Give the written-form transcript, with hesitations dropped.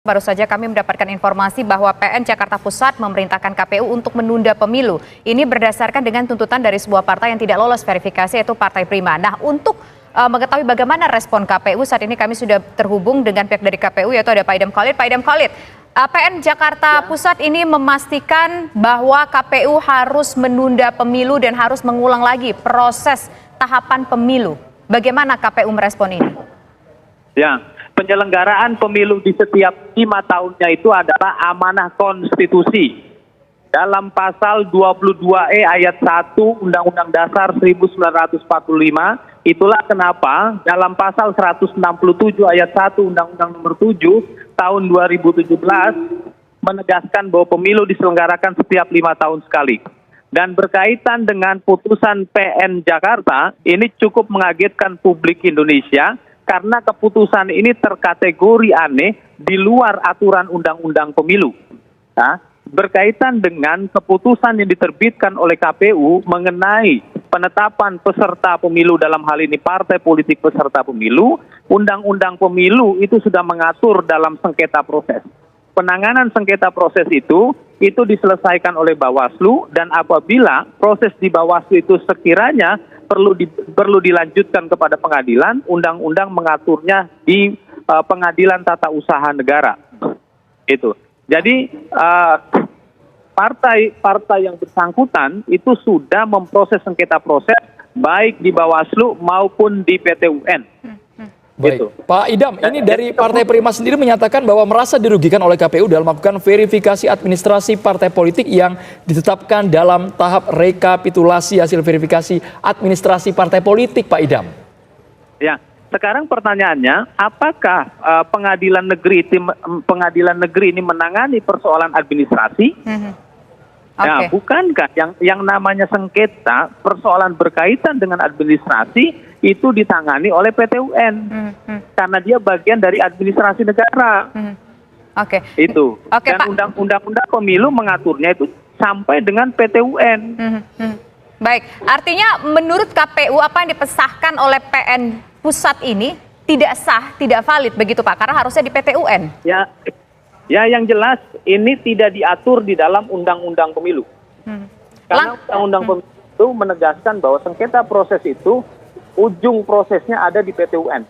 Baru saja kami mendapatkan informasi bahwa PN Jakarta Pusat memerintahkan KPU untuk menunda pemilu. Ini berdasarkan dengan tuntutan dari sebuah partai yang tidak lolos verifikasi, yaitu Partai Prima. Nah, untuk mengetahui bagaimana respon KPU, saat ini kami sudah terhubung dengan pihak dari KPU, yaitu ada Pak Idam Khalid. Pak Idam Khalid, PN Jakarta Pusat ini memastikan bahwa KPU harus menunda pemilu dan harus mengulang lagi proses tahapan pemilu. Bagaimana KPU merespon ini? Ya, penyelenggaraan pemilu di setiap 5 tahunnya itu adalah amanah konstitusi. Dalam pasal 22E ayat 1 Undang-Undang Dasar 1945, itulah kenapa dalam pasal 167 ayat 1 Undang-Undang Nomor 7 tahun 2017 menegaskan bahwa pemilu diselenggarakan setiap 5 tahun sekali. Dan berkaitan dengan putusan PN Jakarta, ini cukup mengagetkan publik Indonesia, karena keputusan ini terkategori aneh di luar aturan undang-undang pemilu. Nah, berkaitan dengan keputusan yang diterbitkan oleh KPU mengenai penetapan peserta pemilu, dalam hal ini partai politik peserta pemilu, undang-undang pemilu itu sudah mengatur dalam sengketa proses. Penanganan sengketa proses itu diselesaikan oleh Bawaslu, dan apabila proses di Bawaslu itu sekiranya perlu dilanjutkan kepada pengadilan, undang-undang mengaturnya di Pengadilan Tata Usaha Negara. Itu. Jadi partai yang bersangkutan itu sudah memproses sengketa proses baik di Bawaslu maupun di PT UN. Baik, gitu. Pak Idam, ini dari Partai Prima sendiri menyatakan bahwa merasa dirugikan oleh KPU dalam melakukan verifikasi administrasi partai politik yang ditetapkan dalam tahap rekapitulasi hasil verifikasi administrasi partai politik, Pak Idam. Ya, sekarang pertanyaannya, apakah pengadilan negeri ini menangani persoalan administrasi? Ya, bukankah yang namanya sengketa persoalan berkaitan dengan administrasi itu ditangani oleh PT UN, karena dia bagian dari administrasi negara. Itu. Dan undang-undang pemilu mengaturnya itu sampai dengan PT UN. Baik, artinya menurut KPU apa yang dipesahkan oleh PN Pusat ini tidak sah, tidak valid begitu Pak, karena harusnya di PT UN. Ya, yang jelas ini tidak diatur di dalam undang-undang pemilu. Karena undang-undang pemilu itu menegaskan bahwa sengketa proses itu ujung prosesnya ada di PT UN.